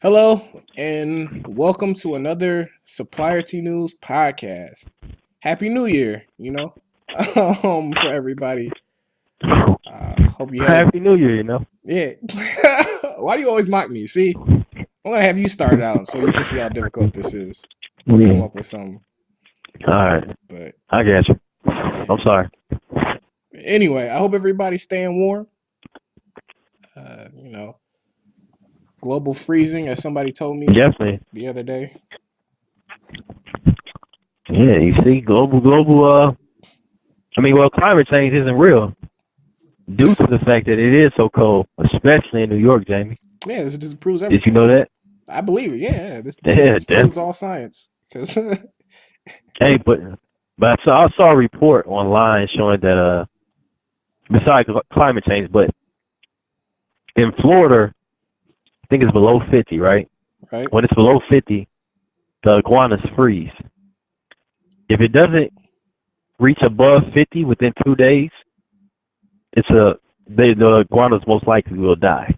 Hello, and welcome to another Supplier T News podcast. Happy New Year, for everybody. Hope you had a Happy New Year, you know. yeah. Why do you always mock me? See, I'm gonna have you start out so you can see how difficult this is to come Yeah. up with something. All right. But I got you. yeah. I'm sorry. Anyway, I hope everybody's staying warm. Uh, you know, global freezing, as somebody told me Definitely. the other day. Yeah, you see, climate change isn't real due to the fact that it is so cold, especially in New York, Jamie. Yeah, this disproves Did you everything. know that? I believe it. Yeah, this Yeah, disproves definitely. all science because Hey, I saw a report online showing that besides climate change, but in Florida, I think it's below 50, right? right. When it's below 50, the iguanas freeze. If it doesn't reach above 50 within 2 days, it's a the iguanas most likely will die.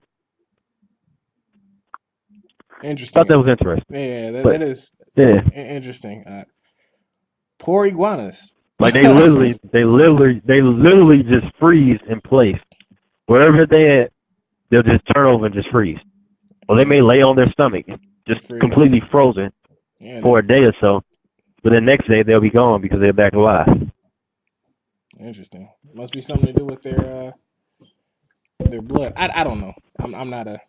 Thought Interesting. that was interesting, Yeah, that but is yeah, interesting. Poor iguanas. like they literally just freeze in place. Wherever they at, they'll just turn over and just freeze. Or they may Mm, lay on their stomach, and just freeze. completely frozen Yeah, for a day or so. But the next day they'll be gone because they're back alive. interesting. Must be something to do with their blood. I don't know. I'm not a.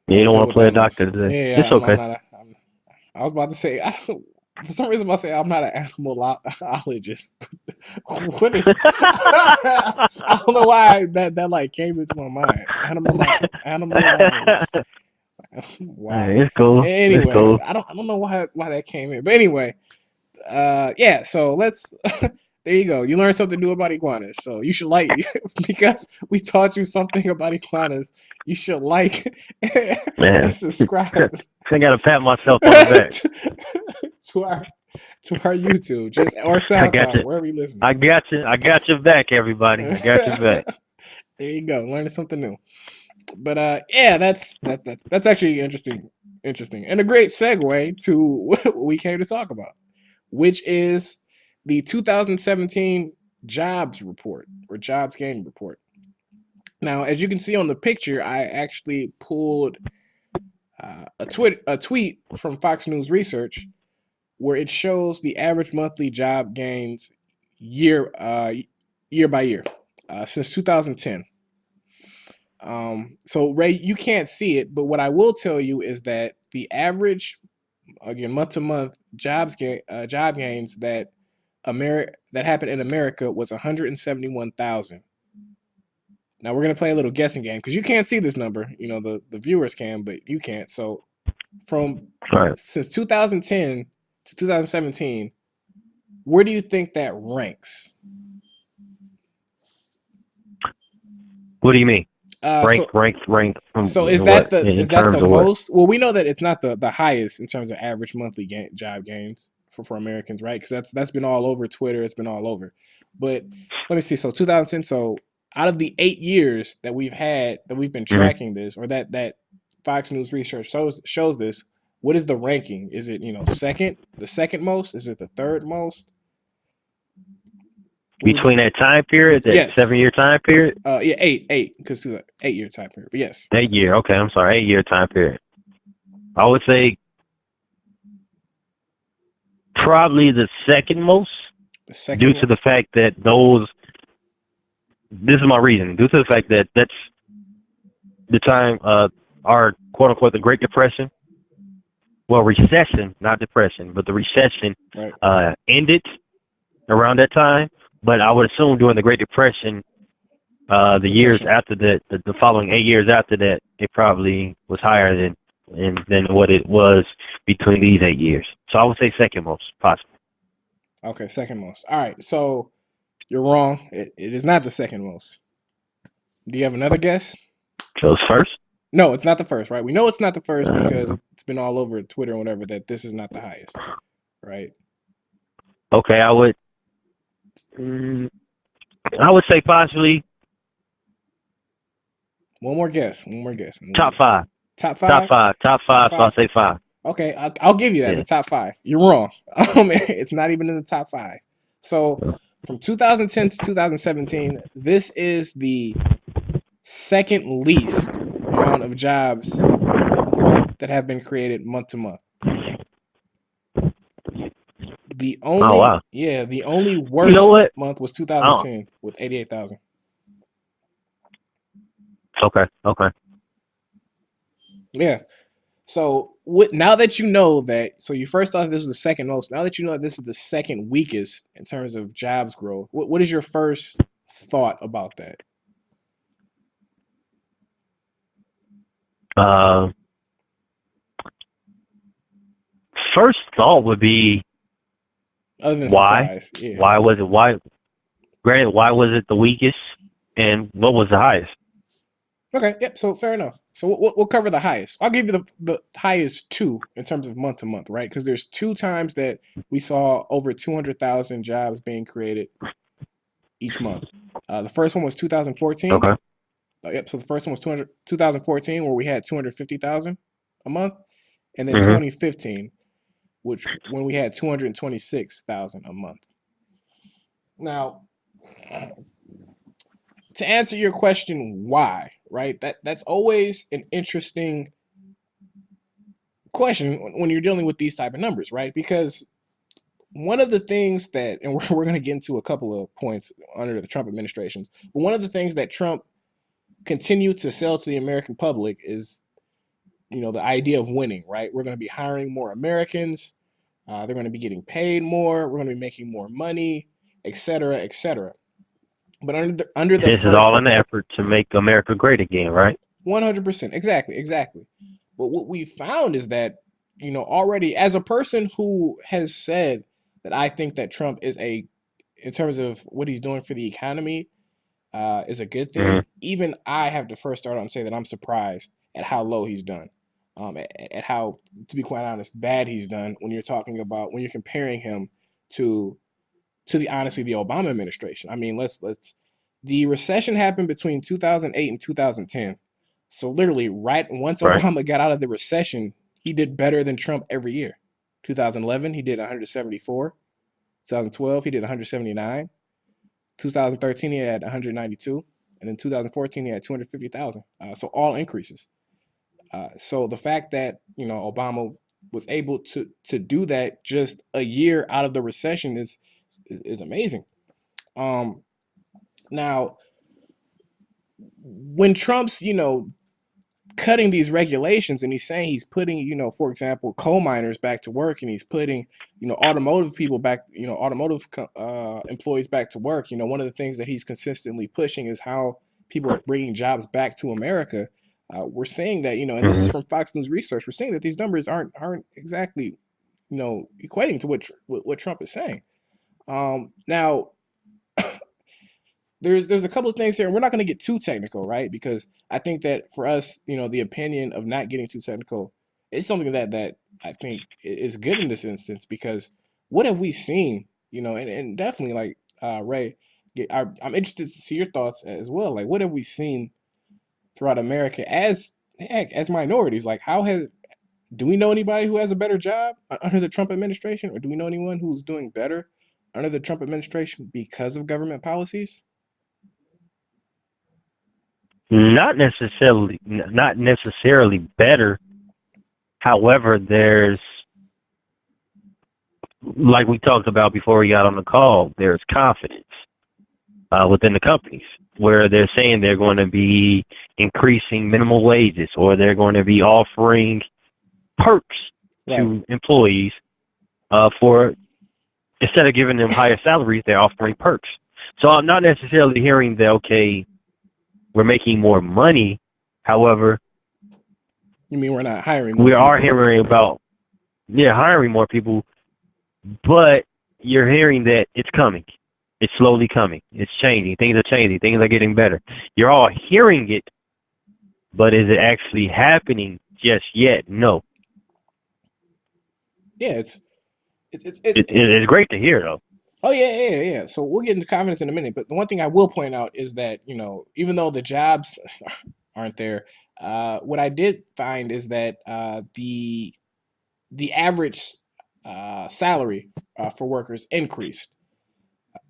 You Don't don't know want to what play a that is. doctor today. Yeah, It's I'm okay. not a. I was about to say. For some reason, I'm about to say I'm not an animalologist. What is? I don't know why that like came into my mind. Animalologist. Wow. It's cool. It's Anyway, cool. I don't know why that came in, but anyway, yeah. So let's. There you go. You learned something new about iguanas. So you should like because we taught you something about iguanas. You should like and Man, subscribe I gotta pat myself on the back. to, to our YouTube, just or I got SoundCloud, you. wherever you listen. I got you. I got your back, everybody. I got your There back. you go. Learning something new. But yeah, that's actually interesting, and a great segue to what we came to talk about, which is the 2017 jobs report or jobs gain report. Now, as you can see on the picture, I actually pulled a tweet from Fox News Research where it shows the average monthly job gains year year by year since 2010. So Ray, you can't see it, but what I will tell you is that the average, again, month to month job gains that happened in America was 171,000. Now we're gonna play a little guessing game because you can't see this number. The viewers can, but you can't. So from All right. since 2010 to 2017, where do you think that ranks? What do you mean? Uh, Rank, so rank, rank from So is what? that the In is that the terms of what? most? Well, we know that it's not the highest in terms of average monthly job gains for Americans, right? Because that's been all over Twitter. It's been all over. But let me see. So 2010. So out of the 8 years that we've been Hmm. tracking this, or that Fox News research shows this, what is the ranking? Is it the second most? Is it the third most? What would you? Between that time period, that seven Yes. year time period, Yeah, eight, because 8 year time period. But yes, 8 year. Okay, I'm sorry, 8 year time period. I would say probably the second most, the second due to the most. fact that those. This is my reason. Due to the fact that that's the time our quote unquote the Great Depression, well, recession, not depression, but the recession Right. ended around that time. But I would assume during the Great Depression, the years Recession. after that, the following 8 years after that, it probably was higher than what it was between these 8 years. So I would say second most possible. Okay, second most. All right, so you're wrong. It is not the second most. Do you have another guess? So it's first. No, it's not the first, right? We know it's not the first because Uh, it's been all over Twitter and whatever that this is not the highest, right? okay, mm, I would say possibly One more guess. One more guess. Top five. Top Top five. five. Top Top five. So I'll five. say five. Okay, I'll give you that. Yeah. The top five. You're wrong. It's not even in the top five. So from 2010 to 2017, this is the second least amount of jobs that have been created month to month. The Oh only wow. the only You know worst what? month was Oh. 2010 with 88,000. Okay. Okay. Yeah. So now that you know that, so you first thought this was the second most. Now that you know that this is the second weakest in terms of jobs growth, what is your first thought about that? Uh, first thought would be Other than why? surprise, yeah. Why was it? Why? Granted, why was it the weakest? And what was the highest? Okay, yep. So fair enough. So we'll cover the highest. I'll give you the highest two in terms of month to month, right? Because there's two times that we saw over 200,000 jobs being created each month. The first one was 2014. Okay. Yep. So the first one was 2014, where we had 250,000 a month, and then Mm-hmm. 2015, which when we had 226,000 a month. Now, to answer your question, why? Right? That's always an interesting question when you're dealing with these type of numbers, right? Because one of the things that, and we're going to get into a couple of points under the Trump administration, but one of the things that Trump continued to sell to the American public is, the idea of winning, right? We're going to be hiring more Americans. They're going to be getting paid more. We're going to be making more money, et cetera, et cetera. But under the This is first all in the effort to make America great again, right? 100%, exactly. But what we found is that, already as a person who has said that I think that Trump is in terms of what he's doing for the economy, is a good Mm-hmm. thing. Even I have to first start out and say that I'm surprised at how low he's done, at how, to be quite honest, bad he's done when you're comparing him to honestly the Obama administration. I mean, let's the recession happened between 2008 and 2010. So literally, right once Right. Obama got out of the recession, he did better than Trump every year. 2011, he did 174. 2012, he did 179. 2013, he had 192, and in 2014, he had 250,000. So all increases. So the fact that Obama was able to do that just a year out of the recession is amazing. Um, Now, when Trump's cutting these regulations and he's saying he's putting for example coal miners back to work, and he's putting automotive people back, automotive employees back to work, one of the things that he's consistently pushing is how people are bringing jobs back to America. We're saying that and this is Mm-hmm. from Fox News research, we're saying that these numbers aren't exactly equating to what Trump is saying. Now there's a couple of things here, and we're not going to get too technical, right? Because I think that for us, the opinion of not getting too technical is something that I think is good in this instance. Because what have we seen, and definitely like Ray, I'm interested to see your thoughts as well. Like, what have we seen throughout America as minorities? Like, do we know anybody who has a better job under the Trump administration, or do we know anyone who's doing better under the Trump administration because of government policies? Not necessarily better. However, there's, like we talked about before we got on the call, there's confidence within the companies where they're saying they're going to be increasing minimum wages, or they're going to be offering perks Right. to employees for, instead of giving them higher salaries, they're offering perks. So I'm not necessarily hearing that, okay, we're making more money. However, You mean we're not hiring more we are people? hearing about, hiring more people, but you're hearing that it's coming. It's slowly coming. It's changing. Things are changing. Things are getting better. You're all hearing it, but is it actually happening just yet? No. Yeah, it's It's great to hear, though. oh yeah. So we'll get into confidence in a minute, but the one thing I will point out is that even though the jobs aren't there. What I did find is that the average salary for workers increased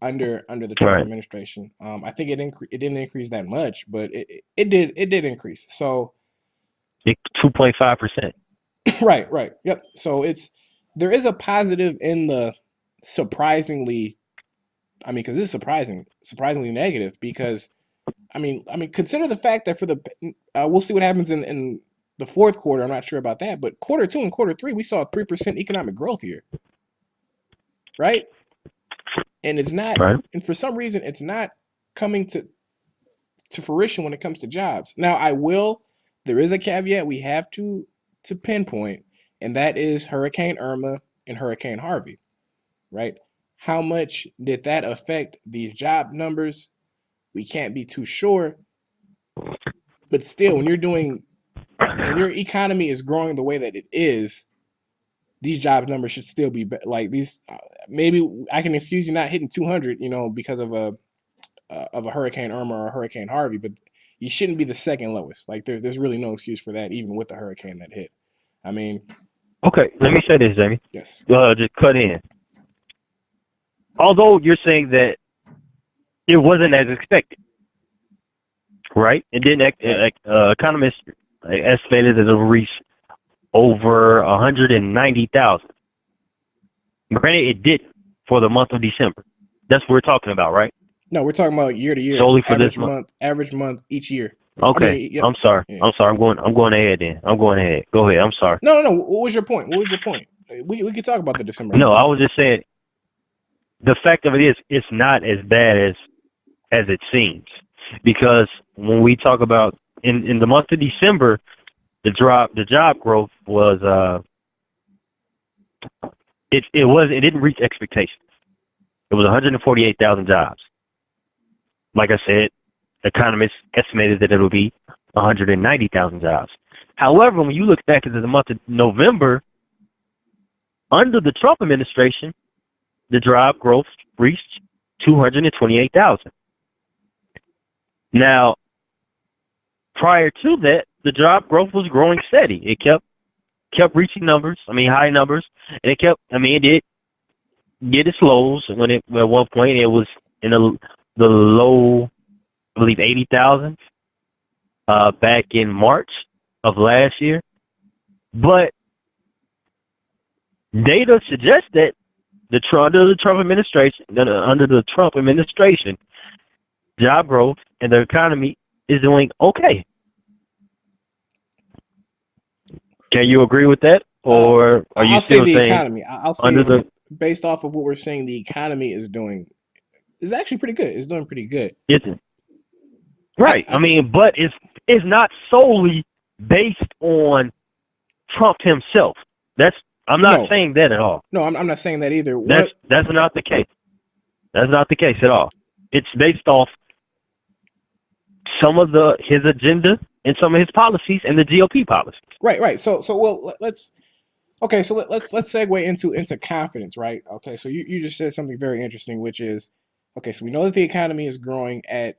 under the Trump Right. administration. I think it didn't increase that much, but it did increase. So 2.5%. right, yep. So there is a positive in the surprisingly. I mean, because this is surprisingly negative. Because I mean, consider the fact that for the we'll see what happens in the fourth quarter. I'm not sure about that, but quarter two and quarter three, we saw 3% economic growth here, right? And it's not, Right. and for some reason, it's not coming to fruition when it comes to jobs. Now, there is a caveat we have to pinpoint, and that is Hurricane Irma and Hurricane Harvey, right? How much did that affect these job numbers? We can't be too sure, but still, when your economy is growing the way that it is, these job numbers should still be like these. Maybe I can excuse you not hitting 200, because of a Hurricane Irma or a Hurricane Harvey, but you shouldn't be the second lowest. Like there's really no excuse for that, even with the hurricane that hit. I mean, Okay. Let me say this, Jamie. yes, Just cut in. Although you're saying that it wasn't as expected, right? It didn't. right. Economists estimated that it will reach over 190,000. Granted, it did for the month of December. That's what we're talking about, right? No, we're talking about year to year, Solely for this month. average month each year. I Okay. mean, yep, I'm sorry. yeah. I'm sorry. I'm going ahead then. I'm going ahead. Go ahead. I'm sorry. No. What was your point? What was your point? We could talk about the December No, I numbers. was just saying the fact of it is it's not as bad as it seems, because when we talk about in the month of December, the job growth was it didn't reach expectations. It was 148,000 jobs. Like I said, economists estimated that it would be 190,000 jobs. However, when you look back into the month of November, under the Trump administration, the job growth reached 228,000. Now, prior to that, the job growth was growing steady. It kept reaching numbers. I mean, high numbers, and it kept. I mean, it did get its lows when at one point it was in the low, I believe 80,000 back in March of last year. But data suggests that under the Trump administration, job growth and the economy is doing okay. Can you agree with that, or are you I'll say still the saying economy. I'll under say the based off of what we're saying, the economy is actually pretty good. It's doing pretty good. isn't I, right? I I think mean, but it's not solely based on Trump himself. That's I'm not no, saying that at all. no. I'm not saying that either. That's not the case. That's not the case at all. It's based off some of his agenda and some of his policies and the GOP policies. Right. So well, let's okay. So let's segue into confidence, right? Okay. So you just said something very interesting, which is okay. So we know that the economy is growing at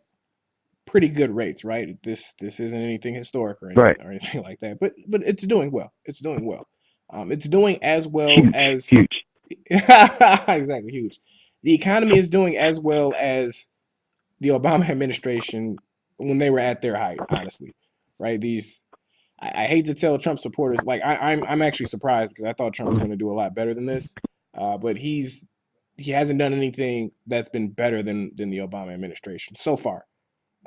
pretty good rates, right? This isn't anything historic Right. or anything like that, but it's doing well. It's doing well. It's doing as well Huge. as Huge. exactly huge. The economy is doing as well as the Obama administration when they were at their height, honestly, right? I hate to tell Trump supporters like I'm actually surprised because I thought Trump was going to do a lot better than this, but he hasn't done anything that's been better than the Obama administration so far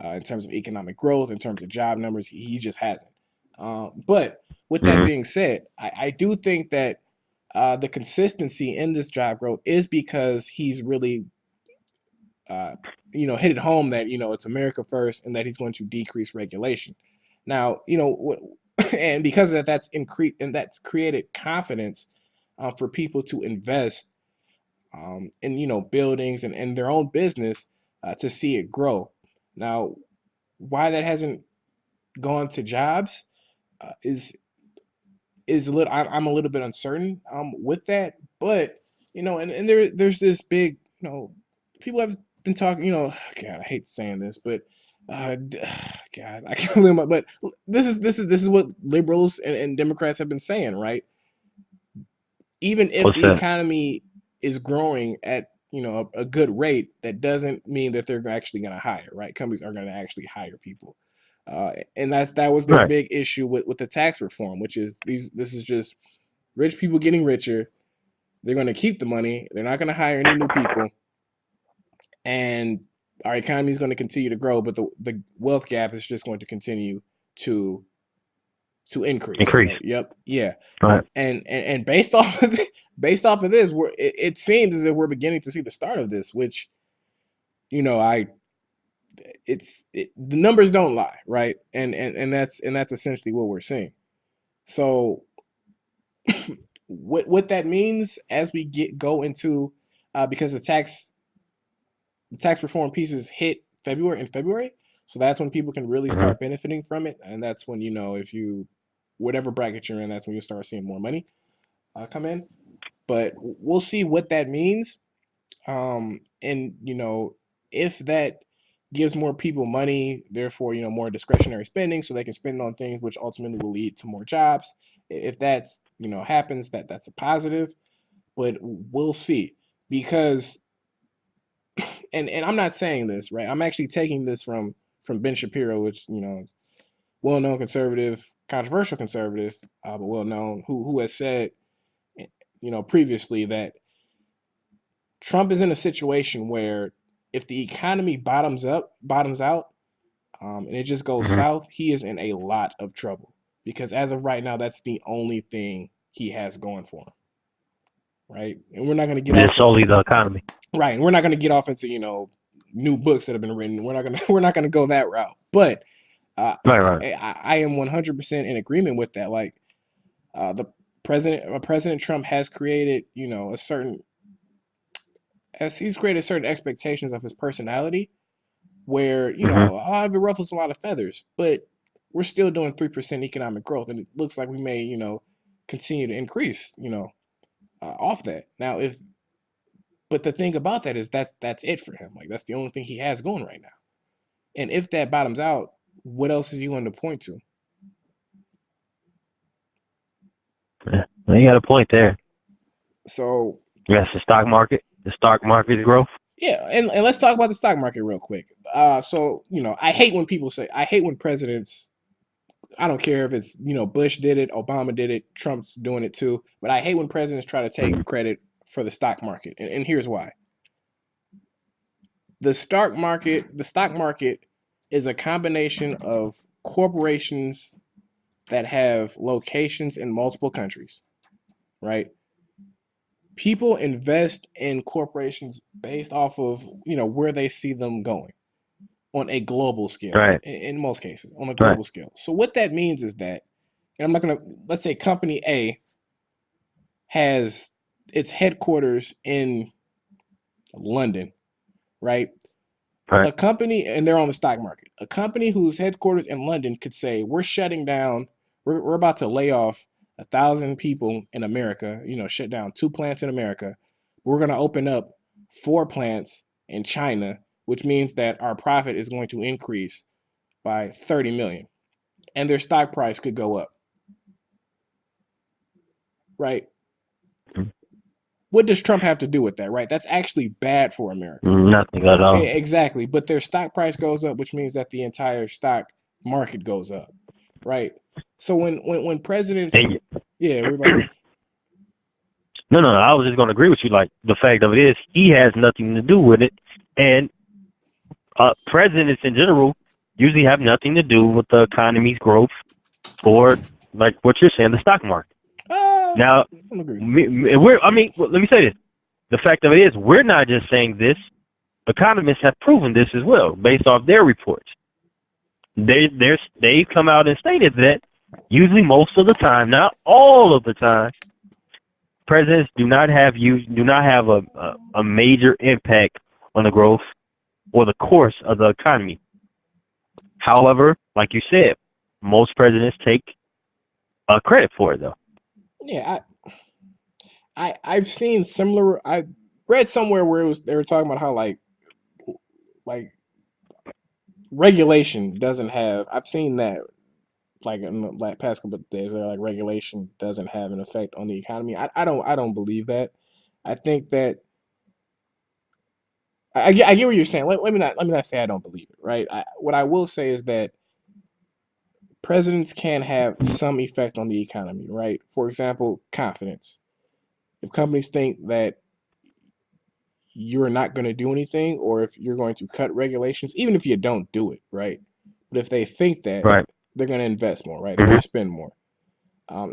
in terms of economic growth, in terms of job numbers. He just hasn't. But with that Mm-hmm. being said, I do think that the consistency in this job growth is because he's really uh, hit it home that it's America first and that he's going to decrease regulation. Now, and because of that, that's increased and that's created confidence for people to invest in buildings and their own business to see it grow. Now, why that hasn't gone to jobs is a little. I'm a little bit uncertain with that, but and there's this big people have been talking. God, I hate saying this, but uh, God, I can't believe my. But this is what liberals and Democrats have been saying, right? Even if What's the that? economy is growing at a good rate, that doesn't mean that they're actually going to hire, right? Companies are going to actually hire people, and that was their Right. big issue with the tax reform, which is this is just rich people getting richer. They're going to keep the money. They're not going to hire any new people, and our economy is going to continue to grow, but the wealth gap is just going to continue to to increase, Increase. right? Yep, yeah. Right. And based off of based off of this, it seems as if we're beginning to see the start of this, which I the numbers don't lie, right? And that's essentially what we're seeing. So what that means as we go into because the tax reform pieces hit February, so that's when people can really Hmm. start benefiting from it, and that's when if you whatever bracket you're in, that's when you start seeing more money come in. But we'll see what that means. And if that gives more people money, therefore more discretionary spending, so they can spend on things which ultimately will lead to more jobs. If that's happens, that's a positive. But we'll see, because and I'm not saying this right. I'm actually taking this from Ben Shapiro, which well-known conservative, controversial conservative, but well-known, who has said previously that Trump is in a situation where if the economy bottoms out, and it just goes Hmm. south, he is in a lot of trouble, because as of right now, that's the only thing he has going for him, right? And we're not going to get It's off into solely the economy. right, and we're not going to get off into new books that have been written. We're not going to go that route. But Right. Right. I am 100% in agreement with that. Like the President Trump has created a certain as he's created certain expectations of his personality where Hmm. a lot of it ruffles a lot of feathers, but we're still doing 3% economic growth, and it looks like we may continue to increase off that. Now, if but the thing about that is that's it for him. Like that's the only thing he has going right now. And if that bottoms out, what else is he going to point to? Yeah. Well, you got a point there. So Yes, the stock market. The stock market growth. yeah, and let's talk about the stock market real quick. So I hate when people say I hate when presidents. I don't care if it's Bush did it, Obama did it, Trump's doing it too. But I hate when presidents try to take Mhm. credit for the stock market, and here's why: the stock market is a combination of corporations that have locations in multiple countries, right? People invest in corporations based off of where they see them going on a global scale. Right. In most cases, on a Right. global scale. So what that means is that, and I'm not gonna let's say company A has its headquarters in London, right? Right. A company, and they're on the stock market. A company whose headquarters in London could say, "We're shutting down. We're about to lay off 1,000 people in America. Shut down 2 plants in America. We're going to open up 4 plants in China, which means that our profit is going to increase by 30 million, and their stock price could go up, right? Mhm. What does Trump have to do with that, right? That's actually bad for America. Nothing at all. Exactly. But their stock price goes up, which means that the entire stock market goes up, right? So when presidents, And yeah, we're about to say, no, no, no. I was just going to agree with you. Like the fact of it is, he has nothing to do with it, and presidents in general usually have nothing to do with the economy's growth or like what you're saying, the stock market. I Now, don't agree. I mean, well, let me say this. The fact of it is, we're not just saying this. Economists have proven this as well, based off their reports. They've come out and stated that usually most of the time, not all of the time, presidents do not have a major impact on the growth or the course of the economy. However, like you said, most presidents take credit for it, though. Yeah, I've seen similar. I read somewhere where they were talking about how like regulation doesn't have. I've seen that like in the like past couple of days, where like regulation doesn't have an effect on the economy. I don't believe that. I think that I get what you're saying. Let me not say I don't believe it. Right. What I will say is that presidents can have some effect on the economy. Right. For example, confidence. If companies think that you're not going to do anything, or if you're going to cut regulations, even if you don't do it, right? But if they think that, Right. they're going to invest more, right? They're going Hmm. to spend more.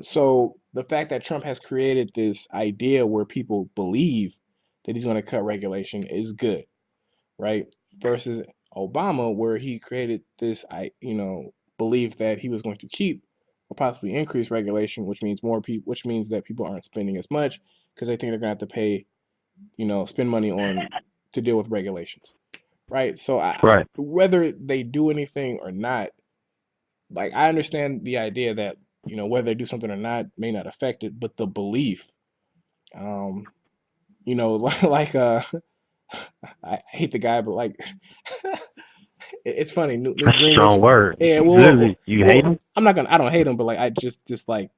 So the fact that Trump has created this idea where people believe that he's going to cut regulation is good, right? Versus Obama, where he created this, belief that he was going to keep or possibly increase regulation, which means more people, which means that people aren't spending as much because they think they're going to have to pay, spend money on to deal with regulations, right? So Right. whether they do anything or not, like I understand the idea that whether they do something or not may not affect it, but the belief, um, like I hate the guy, but like it's funny. Newt That's a Gingrich. strong word. Yeah, Literally, you hate him? I'm not gonna. I don't hate him, but like I just dislike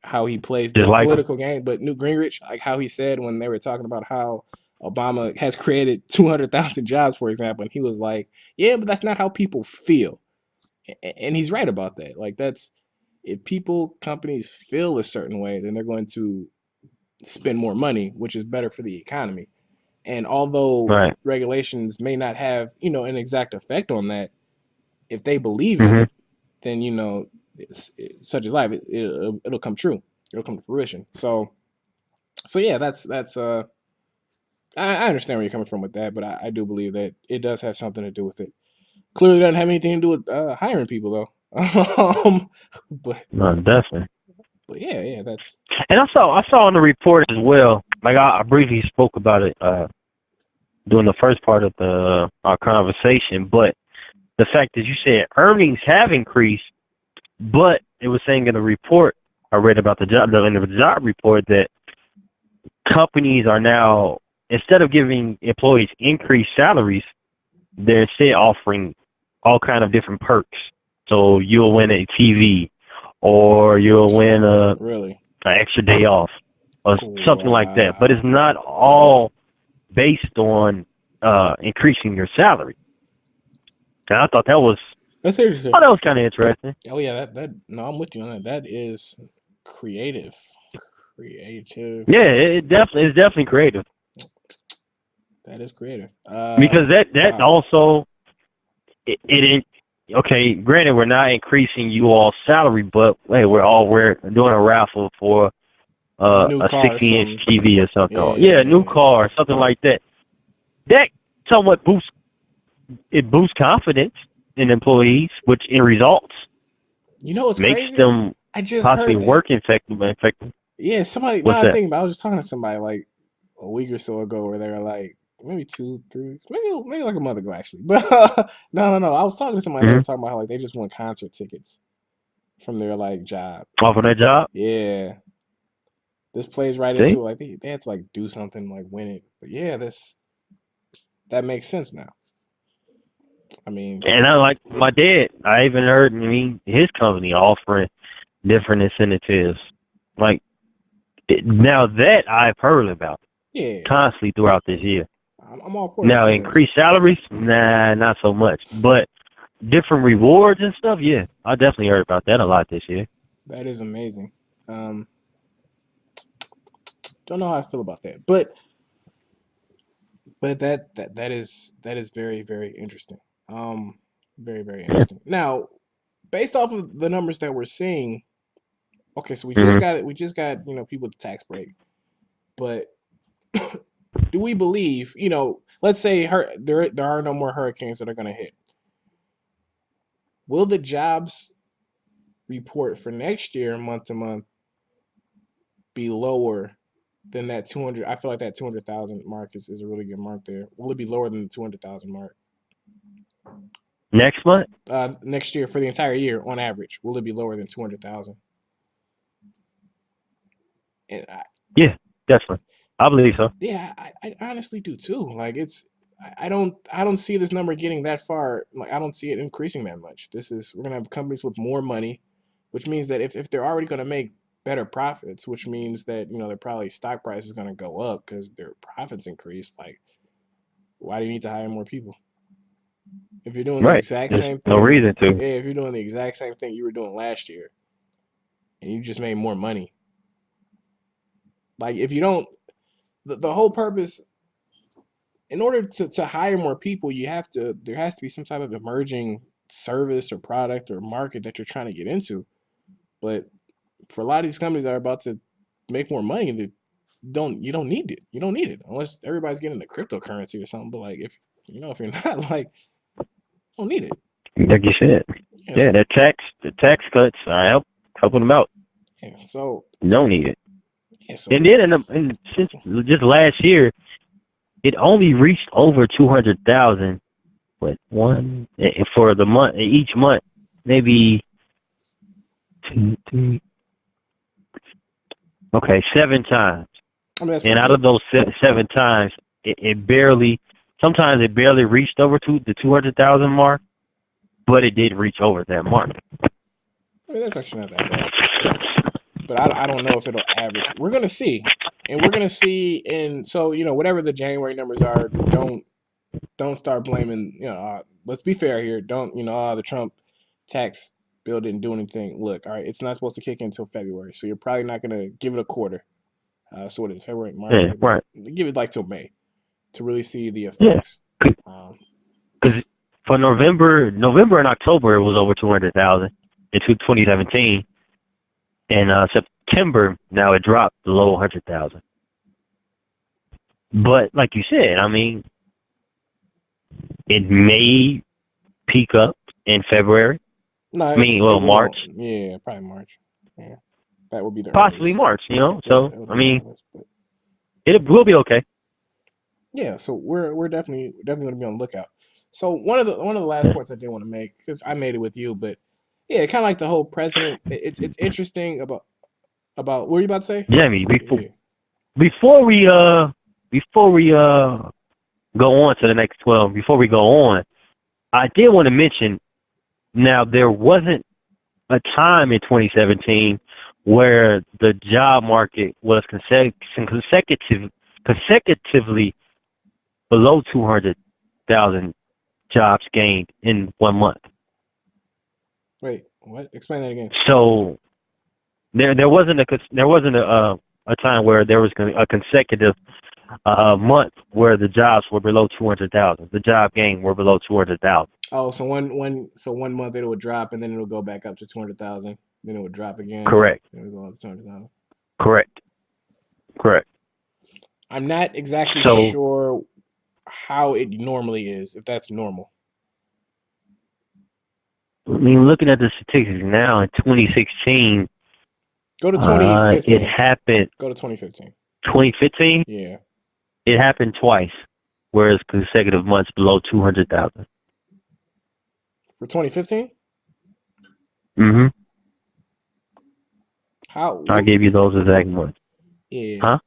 how he plays the Dislike him? political game. But Newt Gingrich, like how he said when they were talking about how Obama has created 200,000 jobs, for example, and he was like, "Yeah, but that's not how people feel," and he's right about that. Like that's if people companies feel a certain way, then they're going to spend more money, which is better for the economy. And although Right. regulations may not have an exact effect on that, if they believe it, Hmm. then such is life. It'll come true. It'll come to fruition. So yeah, that's I understand where you're coming from with that, but I do believe that it does have something to do with it. Clearly, doesn't have anything to do with hiring people though. But No, definitely. yeah, that's And I saw on the report as well. Like I briefly spoke about it during the first part of the our conversation, but the fact that you said earnings have increased, but it was saying in the report I read about in the job report that companies are now, instead of giving employees increased salaries, they're instead offering all kind of different perks. So you'll win a TV, or you'll win really an extra day off, or something like that. But it's wow. not all based on increasing your salary. And I thought that was That's interesting. oh that was kind of interesting. Oh yeah, that no, I'm with you on that. That is creative, creative. Yeah, it's definitely creative That is creative. because that Wow. also it okay. Granted, we're not increasing you all's salary, but hey, we're doing a raffle for A new a car or 60-inch something. TV or something. Yeah, a new Yeah. car or something like that. That somewhat boosts confidence in employees, which in results You know what's makes crazy? them I just possibly heard that. work effective. Yeah, somebody. What's Now I that? think about. I was just talking to somebody like a week or so ago, where they were like, maybe 2, 3, maybe like a month ago actually. But no. I was talking to somebody. They Mm-hmm. were talking about how like they just won concert tickets from their like job. Off of that job. Yeah, this plays right into See, it. Like they had to like do something like win it. But yeah, that makes sense now. I mean, and I like my dad. I even heard his company offering different incentives. Like now that I've heard about yeah, constantly throughout this year. I'm all for Now incentives. increased salaries, nah, not so much. But different rewards and stuff, yeah, I definitely heard about that a lot this year. That is amazing. Um, don't know how I feel about that, but that is very very interesting. Um, very very Yeah. interesting. Now, based off of the numbers that we're seeing, okay, so we just Hmm. got it. We just got people with the tax break, but do we believe Let's say there are no more hurricanes that are going to hit. Will the jobs report for next year, month to month, be lower than that 200? I feel like that 200,000 mark is a really good mark there. Will it be lower than the 200,000 mark? Next month, Next year for the entire year on average, will it be lower than 200,000? And yeah, definitely. I believe so. yeah, I honestly do too. Like I don't see this number getting that far. Like I don't see it increasing that much. We're gonna have companies with more money, which means that if they're already gonna make better profits, which means that their probably stock price is gonna go up because their profits increase. Like why do you need to hire more people if you're doing the Right. exact There's same no thing? reason to. Yeah, if you're doing the exact same thing you were doing last year and you just made more money. Like if you don't, the whole purpose in order to hire more people, there has to be some type of emerging service or product or market that you're trying to get into. But for a lot of these companies that are about to make more money, you don't need it. You don't need it unless everybody's getting into cryptocurrency or something. But like if you're not like, you don't need it. Like you said. Yeah, Yeah, so the tax cuts are helping them out. yeah, so You don't need it. yeah, so And then and since just last year, it only reached over 200,000. But for the month, each month, maybe two, three, okay, 7 times. I mean that's And pretty out good. of those 7 times, it barely, sometimes it barely reached over to the 200,000 mark, but it did reach over that mark. I mean that's actually not that bad. But I don't know if it'll average. We're gonna see, and we're gonna see. In so whatever the January numbers are, don't start blaming. Let's be fair here. Don't the Trump tax bill didn't do anything. Look, all right, it's not supposed to kick in until February, so you're probably not gonna give it a quarter. So what is it, February, March, Yeah, April? right. Give it like till May to really see the Yeah, effects. Um, because for November and October, it was over 200,000 in 2017. In September, now it dropped below 100,000. But like you said, I mean, it may peak up in February. no, I mean, it well, March, won't. Yeah, probably March. Yeah, that would be the possibly earliest. March. Yeah, So that would I be the mean, earliest. But it will be okay. yeah, so we're definitely going to be on the lookout. So one of the last Yeah. points I did want to make because I made it with you, but yeah, kind of like the whole president. It's interesting about what were you about to say? Jamie, Yeah. before we uh before we go on to the next 12, before we go on, I did want to mention now there wasn't a time in 2017 where the job market was consecutively below 200,000 jobs gained in 1 month. Wait, what? Explain that again. So there wasn't a time where there was a consecutive month where the jobs were below 200,000. The job gain were below 200,000. Oh, so one month it would drop and then it'll go back up to 200,000. Then it would drop again. Correct. Then it would go up to 200,000. Correct. Correct. I'm not exactly So sure how it normally is, if that's normal. I mean, looking at the statistics now in 2016, Go to it 2015. happened. Go to 2015. 2015, Yeah. it happened twice, whereas consecutive months below 200,000. For 2015? Mm-hmm. How? I gave you those exact months. Yeah. Huh?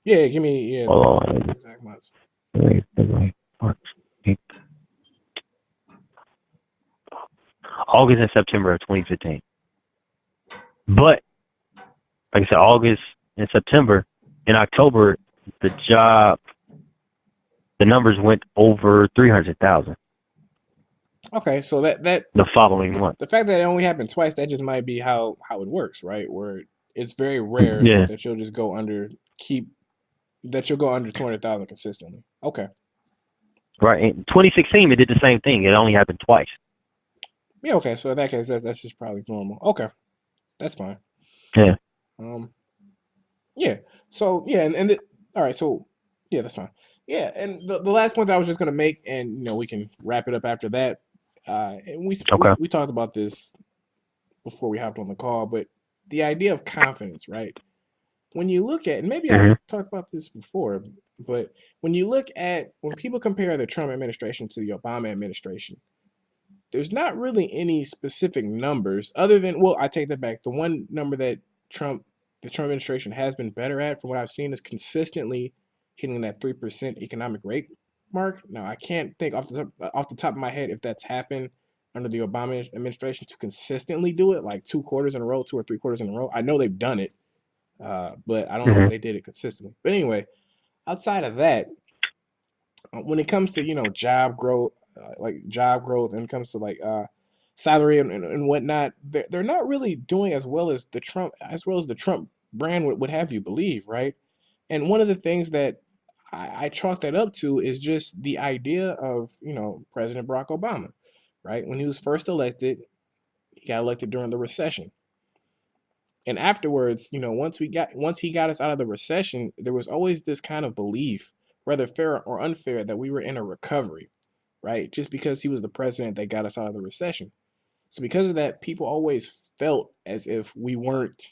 Yeah, give me Hold the on. exact months. March, August and September of 2015. But like I said, August and September. In October, the numbers went over 300,000 Okay, so that the following month. the fact that it only happened twice, that just might be how it works, right? Where it's very rare Yeah, that you'll go under 200,000 consistently. Okay. right. In 2016, it did the same thing. It only happened twice. Yeah, okay. So in that case, that's just probably normal. Okay. That's fine. Yeah. Um yeah. So yeah, all right, so yeah, that's fine. Yeah, and the last point that I was just gonna make, and we can wrap it up after that. And Okay. we talked about this before we hopped on the call, but the idea of confidence, right? When you look at, and maybe I Hmm. talked about this before, but when people compare the Trump administration to the Obama administration, there's not really any specific numbers other than, well, I take that back. The one number that Trump, the Trump administration has been better at, from what I've seen, is consistently hitting that 3% economic rate. mark. Now I can't think off the top of my head if that's happened under the Obama administration to consistently do it, like 2 quarters in a row, 2 or 3 quarters in a row. I know they've done it, but I don't know if Hmm. they did it consistently. But anyway, outside of that, when it comes to job growth, and it comes to salary and whatnot, they're not really doing as well as the Trump brand would have you believe, right? And one of the things that I chalk that up to is just the idea of President Barack Obama, right? When he was first elected, he got elected during the recession. And afterwards, once he got us out of the recession, there was always this kind of belief, whether fair or unfair, that we were in a recovery, right? Just because he was the president that got us out of the recession. So because of that, people always felt as if we weren't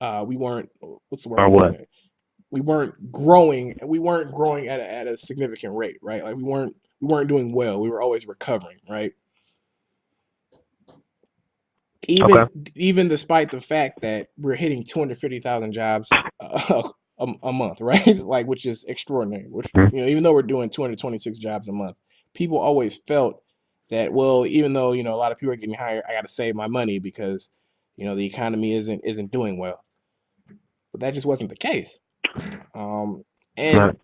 what's the word Or I'm looking what? at? We weren't growing at a significant rate, right? Like we weren't doing well. We were always recovering, right? Okay. Even despite the fact that we're hitting 250,000 jobs a month, right? Like, which is extraordinary. Which, Mhm. even though we're doing 226 jobs a month, people always felt that, well, even though a lot of people are getting hired, I got to save my money because the economy isn't doing well. But that just wasn't the case. Um, and Right.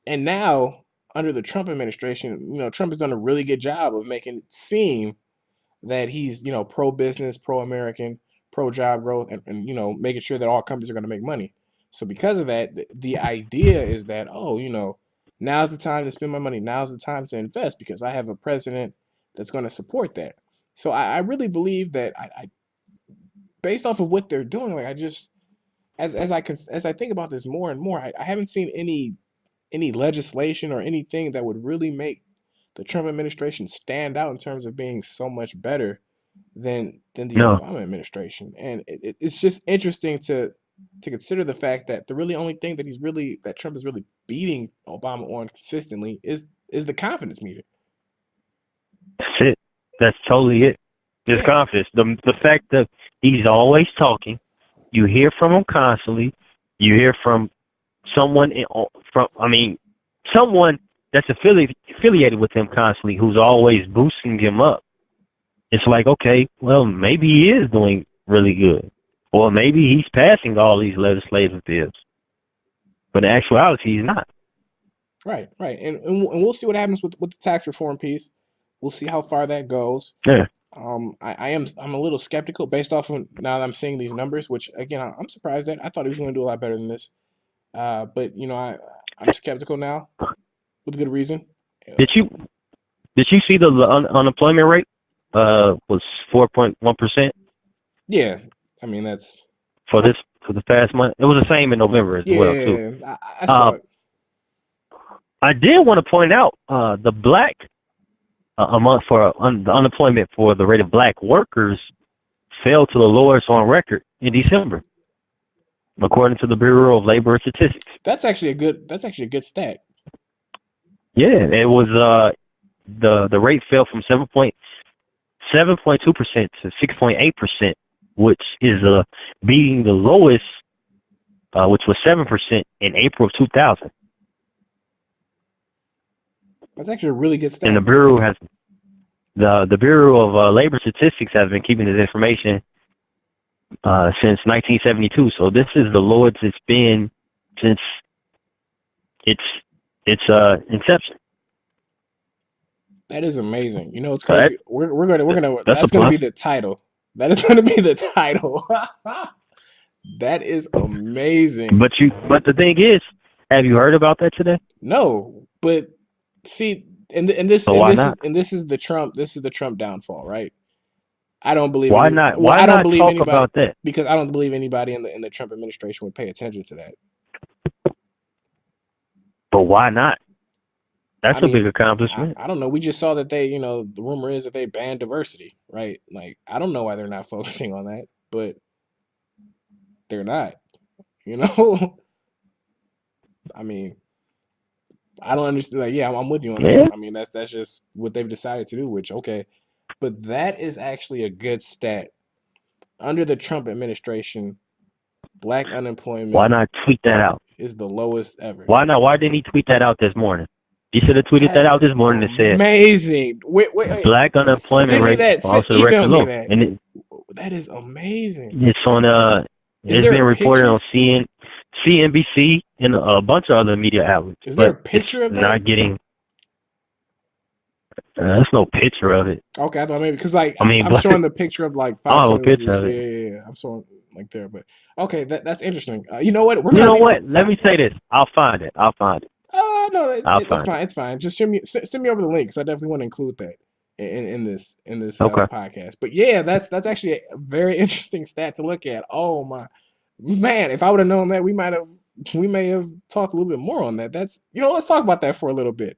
and now under the Trump administration, Trump has done a really good job of making it seem that he's pro business, pro American, pro job growth, and making sure that all companies are going to make money. So because of that, the idea is that, oh, now's the time to spend my money. Now's the time to invest because I have a president that's going to support that. So I really believe that based off of what they're doing, like I just as I think about this more and more, I haven't seen any legislation or anything that would really make the Trump administration stand out in terms of being so much better than the No. Obama administration. And it's just interesting to consider the fact that the really only thing that Trump is really beating Obama on consistently is the confidence meter. That's it. That's totally it. Just Yeah, confidence. The fact that he's always talking, you hear from him constantly. You hear from someone someone that's affiliated with him constantly, who's always boosting him up. It's like, okay, well, maybe he is doing really good, or maybe he's passing all these legislative bills, but in actuality, he's not. right, right. And we'll see what happens with the tax reform piece. We'll see how far that goes. Yeah. I'm a little skeptical based off of now that I'm seeing these numbers, which again I'm surprised at. I thought he was going to do a lot better than this. But I'm skeptical now with good reason. Did you did you see the unemployment rate? Was 4.1% Yeah, I mean that's for this for the past month. It was the same in November as well too. yeah. I saw Uh, it. I did want to point out the black amount for the unemployment for the rate of black workers fell to the lowest on record in December, according to the Bureau of Labor Statistics. That's actually a good stat. Yeah, it was the rate fell from 7.2% to 6.8%, which is beating the lowest, which was 7% in April of 2000. That's actually a really good And stat. the Bureau of Labor Statistics has been keeping this information since 1972. So this is the lowest it's been since its inception. That is amazing. It's So crazy. We're gonna that's a that's gonna plus. be the title. That is gonna be the title. That is amazing. But the thing is, have you heard about that today? No, but see, and this So and why this not? is and this is the Trump downfall, right? I don't believe Why any. not? Well, Why I don't not believe talk anybody about that? because I don't believe anybody in the Trump administration would pay attention to that. But why not? That's I a big mean, accomplishment. I don't know. We just saw that the rumor is that they banned diversity, right? Like, I don't know why they're not focusing on that, but they're not. You know, I mean, I don't understand. Like, yeah, I'm with you on that. Yeah. I mean, that's just what they've decided to do. Which okay, but that is actually a good stat under the Trump administration. Black Why unemployment not tweet that out? is the lowest ever. Why not? Why didn't he tweet that out this morning? He should have tweeted that out this morning and said, amazing. Wait. black unemployment Send me rate that. falls to the Email record me low. that. And That is amazing. it's on Is it's there been a reported picture? on CNBC and a bunch of other media outlets. Is there a But picture of it's that? not getting. There's no picture of it. Okay, I thought maybe because like I mean, I'm but showing the picture of like I don't Fox have a News. picture of it. Yeah. I'm showing like there, but okay, that's interesting. You know what? You know what? Let me say this. I'll find it. No, I'll it's find fine. It's fine. Just send me over the link because I definitely want to include that in this Okay. podcast. But yeah, that's actually a very interesting stat to look at. Oh my man! If I would have known that, we may have talked a little bit more on that. That's let's talk about that for a little bit.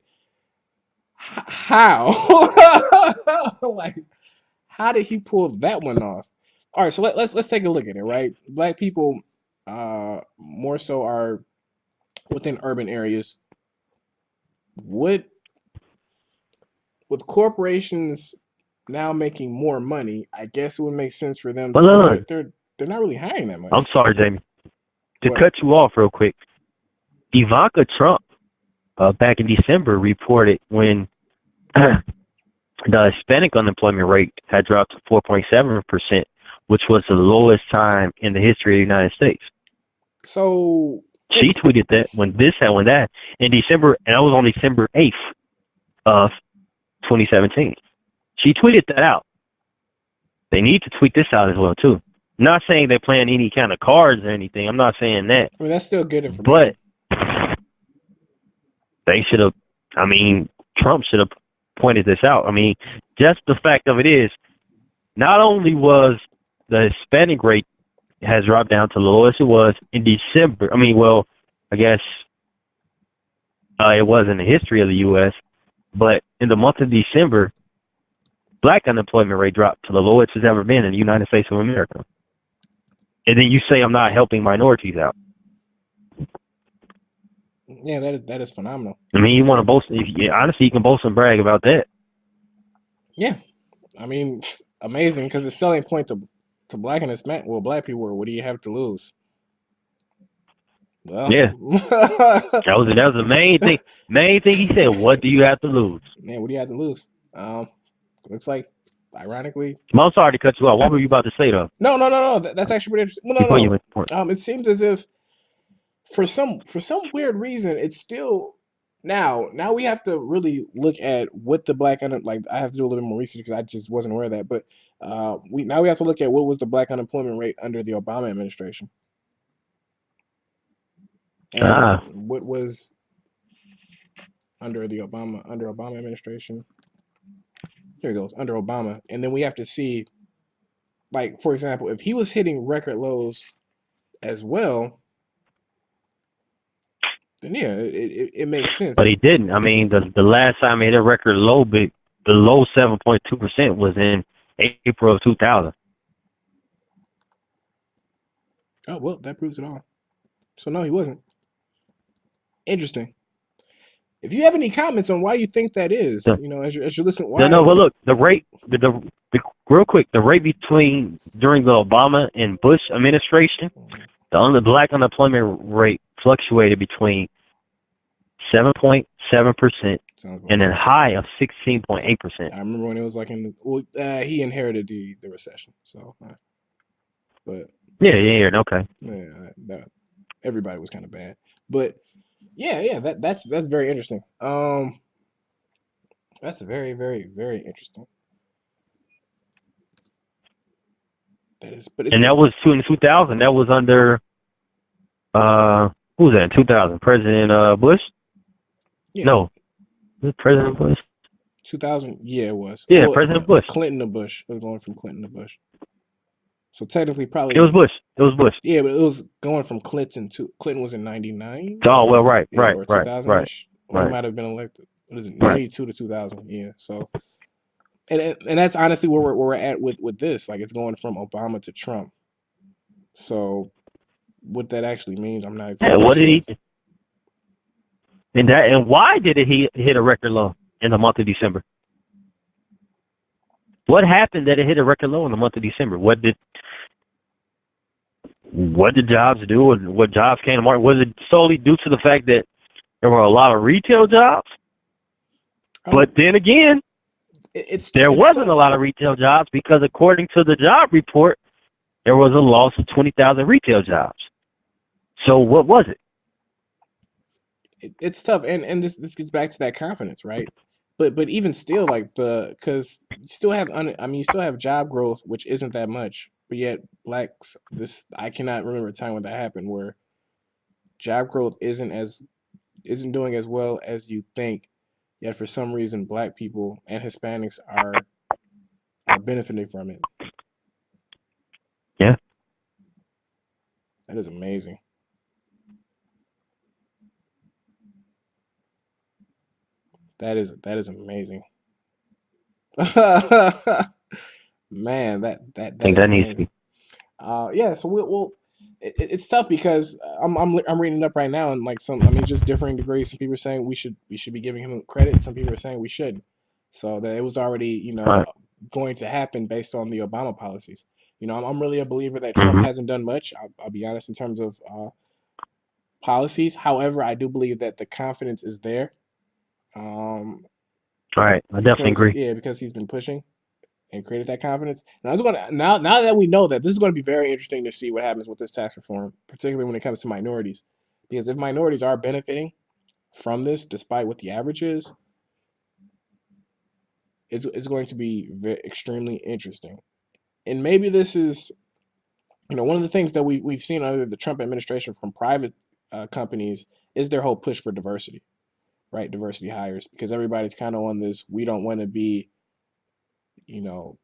How? Like, how did he pull that one off? All right, so let's take a look at it. Right, black people, more so are within urban areas. With corporations now making more money, I guess it would make sense for them. But look, they're not really hiring that much. I'm sorry, Jaymie. To What? cut you off real quick, Ivanka Trump back in December reported when the Hispanic unemployment rate had dropped to 4.7%, which was the lowest time in the history of the United States. So she tweeted that when that in December, and that was on December 8th of 2017. She tweeted that out. They need to tweet this out as well too. I'm not saying they're playing any kind of cards or anything. I'm not saying that. I mean, that's still good information. But they should have. I mean, Trump should have pointed this out. I mean, just the fact of it is, not only was the Hispanic rate has dropped down to the lowest it was in December. I mean, well, I guess it was in the history of the U.S., but in the month of December, black unemployment rate dropped to the lowest it's ever been in the United States of America. And then you say I'm not helping minorities out. Yeah, that is phenomenal. I mean, you want to boast? Honestly, you can boast and brag about that. Yeah, I mean, amazing because the selling point to black and Hispanic, black people were, what do you have to lose? Well, yeah, that was the main thing. Main thing he said. What do you have to lose? Man, what do you have to lose? Looks like, ironically. I'm sorry to cut you off. What were you about to say though? No. That's actually pretty interesting. No. It seems as if for some weird reason, it's still now we have to really look at what the black I have to do a little bit more research because I just wasn't aware of that. But we have to look at what was the black unemployment rate under the Obama administration. And what was under Obama administration? Here it goes, under Obama. And then we have to see, like, for example, if he was hitting record lows as well, then yeah, it makes sense. But he didn't. I mean, the last time he hit a record low, the low 7.2% was in April of 2000. Oh, well, that proves it all. So no, he wasn't. Interesting. If you have any comments on why you think that is, as you listen, why? No, well, look, the rate, the real quick, the rate during the Obama and Bush administration, the black unemployment rate fluctuated between 7.7% and a high of 16.8%. I remember when it was like he inherited the recession, so. But yeah, okay. Yeah, everybody was kind of bad, but. Yeah, that's very interesting. That's very, very, very interesting. That is, but that was in 2000. That was under who was that in 2000? President Bush? Yeah. No, was it President Bush? 2000. Yeah, it was. Yeah, President Bush. Clinton to Bush. It was going from Clinton to Bush. So technically, probably it was Bush. Yeah, but it was going from Clinton was in 99. Oh well, right. Or 2000. Or he might have been elected. What is it? 92 to 2000. Yeah. So, and that's honestly where we're at with this. Like, it's going from Obama to Trump. So, what that actually means, I'm not exactly sure. What did he? And why did he hit a record low in the month of December? What happened that it hit a record low in the month of December? what did jobs do? What jobs came to market? Was it solely due to the fact that there were a lot of retail jobs? But then again, there wasn't a lot of retail jobs because according to the job report, there was a loss of 20,000 retail jobs. So what was it? It's tough, and this gets back to that confidence, right? But even still, like because you still have you still have job growth, which isn't that much, but yet blacks, this I cannot remember a time when that happened where job growth isn't doing as well as you think, yet for some reason black people and Hispanics are benefiting from it. Yeah, That is amazing. That is amazing. Man, I that think is that needs to amazing. be. Yeah, so it's tough because I'm reading it up right now, and like just differing degrees. Some people are saying we should be giving him credit. Some people are saying we shouldn't. So that it was already Right. going to happen based on the Obama policies. I'm really a believer that Trump Mm-hmm. hasn't done much. I'll be honest in terms of policies. However, I do believe that the confidence is there. Um, All right. I definitely agree. because he's been pushing and created that confidence. And I was going to now that we know that, this is going to be very interesting to see what happens with this tax reform, particularly when it comes to minorities, because if minorities are benefiting from this, despite what the average is, it's going to be extremely interesting. And maybe this is one of the things that we've seen under the Trump administration from private companies is their whole push for diversity, right? Diversity hires, because everybody's kind of on this. We don't want to be, you know,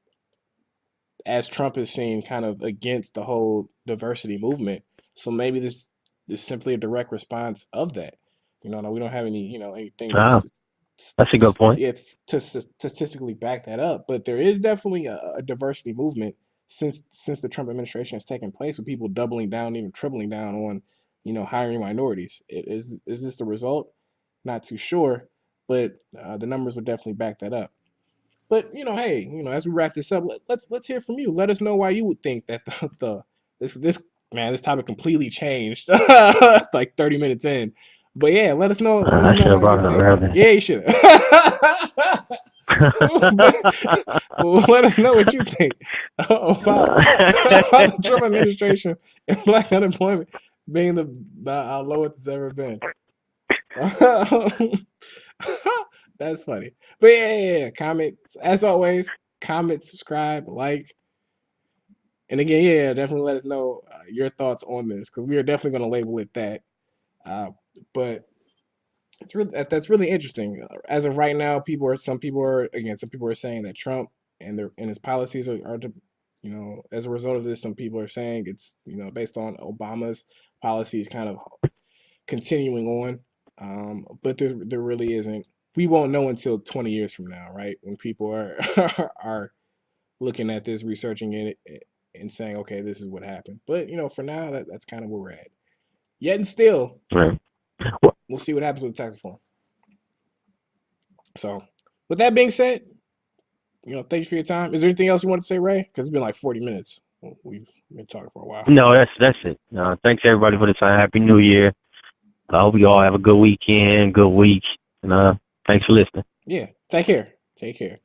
as Trump is seen kind of against the whole diversity movement. So maybe this is simply a direct response of that. No, we don't have any, anything Wow. That's a good point. yeah, to statistically back that up. But there is definitely a diversity movement since the Trump administration has taken place, with people doubling down, even tripling down on, hiring minorities. Is this the result? Not too sure, but the numbers would definitely back that up. But hey, as we wrap this up, let's hear from you. Let us know why you would think that this man, this topic completely changed like 30 minutes in. But yeah, let us know. Let us I know should have why you brought it up think. earlier. Yeah, you should. but let us know what you think about the Trump administration and black unemployment being the lowest it's ever been. That's funny. But yeah. Comments as always. Comment, subscribe, like, and again, definitely let us know your thoughts on this, because we are definitely going to label it that. But that's really interesting. As of right now, some people are saying that Trump and his policies are to, as a result of this, some people are saying it's based on Obama's policies kind of continuing on. But there really isn't. We won't know until 20 years from now, right? When people are are looking at this, researching it, and saying, okay, this is what happened. But for now, that's kind of where we're at. Yet and still, Right. we'll see what happens with the tax reform. So, with that being said, thank you for your time. Is there anything else you want to say, Ray? Because it's been like 40 minutes. We've been talking for a while. No, that's it. Thanks everybody for the time. Happy New Year. I hope you all have a good weekend, good week, and thanks for listening. Yeah. Take care. Take care.